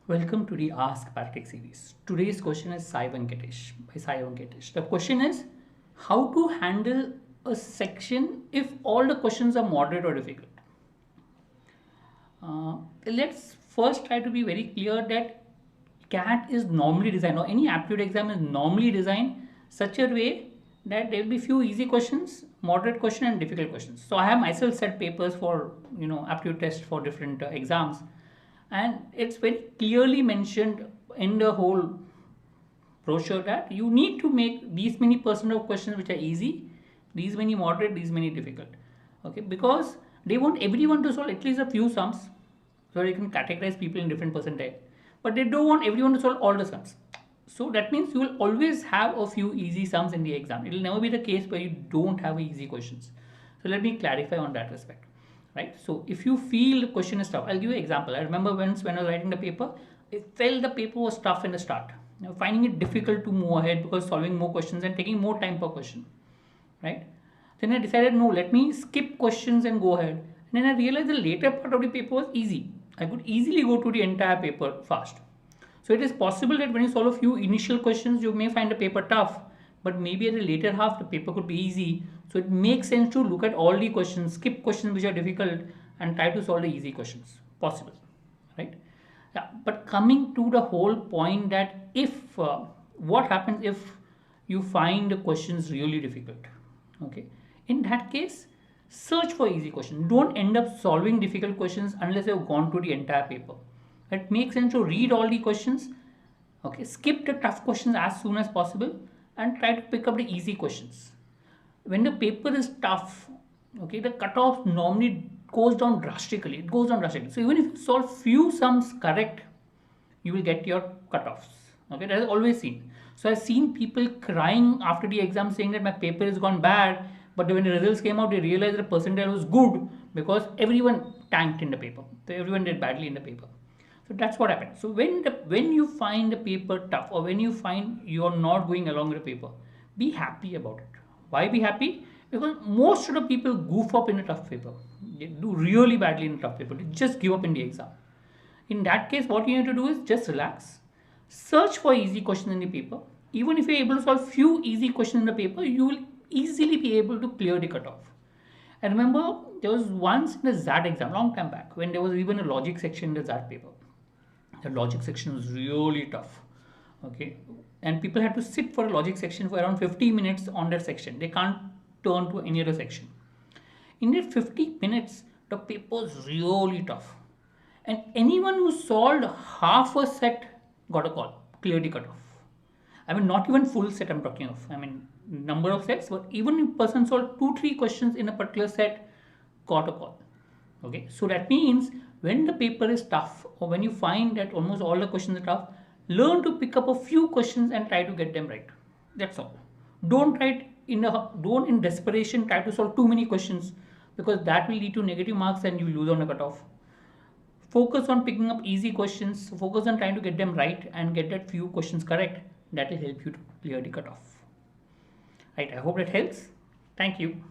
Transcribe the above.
Welcome to the Ask Patrick series. Today's question is Sai Venkatesh by Sai Venkatesh. The question is how to handle a section if all the questions are moderate or difficult. Let's first try to be very clear that CAT is normally designed, or any aptitude exam is normally designed such a way that there will be few easy questions, moderate question, and difficult questions. So I have myself set papers for aptitude test for different exams, and it's very clearly mentioned in the whole brochure that you need to make these many percent of questions which are easy, these many moderate, these many difficult. Okay, because they want everyone to solve at least a few sums, so you can categorize people in different percentile. But they don't want everyone to solve all the sums. So that means you will always have a few easy sums in the exam. It will never be the case where you don't have easy questions. So let me clarify on that respect. Right? So if you feel the question is tough, I'll give you an example. I remember once when I was writing the paper, I felt the paper was tough in the start. Finding it difficult to move ahead because solving more questions and taking more time per question. Right? Then I decided, no, let me skip questions and go ahead. And then I realized the later part of the paper was easy. I could easily go through the entire paper fast. So it is possible that when you solve a few initial questions, you may find the paper tough, but maybe at the later half, the paper could be easy. So it makes sense to look at all the questions, skip questions which are difficult, and try to solve the easy questions. Possible, right? Yeah. But coming to the whole point that if what happens if you find the questions really difficult, okay? In that case, search for easy questions. Don't end up solving difficult questions unless you've gone through the entire paper. It makes sense to read all the questions, okay, skip the tough questions as soon as possible and try to pick up the easy questions. When the paper is tough, okay, the cutoff normally goes down drastically. It goes down drastically. So even if you solve few sums correct, you will get your cutoffs. Okay, that is always seen. So I've seen people crying after the exam saying that my paper has gone bad, but when the results came out, they realized the percentile was good because everyone tanked in the paper. So everyone did badly in the paper. So that's what happened. So when you find the paper tough, or when you find you're not going along with the paper, be happy about it. Why be happy? Because most of the people goof up in a tough paper. They do really badly in a tough paper. They just give up in the exam. In that case, what you need to do is just relax. Search for easy questions in the paper. Even if you're able to solve few easy questions in the paper, you will easily be able to clear the cutoff. I remember there was once in the ZAT exam, long time back, when there was even a logic section in the ZAT paper. The logic section was really tough. Okay. And people had to sit for a logic section for around 50 minutes on that section. They can't turn to any other section. In that 50 minutes, the paper was really tough. And anyone who solved half a set got a call, clearly cut off. I mean, not even full set I'm talking of. I mean, number of sets, but even if person solved 2-3 questions in a particular set, got a call. Okay, so that means when the paper is tough, or when you find that almost all the questions are tough, learn to pick up a few questions and try to get them right. That's all. Don't try don't in desperation try to solve too many questions, because that will lead to negative marks and you lose on the cutoff. Focus on picking up easy questions, focus on trying to get them right and get that few questions correct. That will help you to clear the cutoff. Right, I hope that helps. Thank you.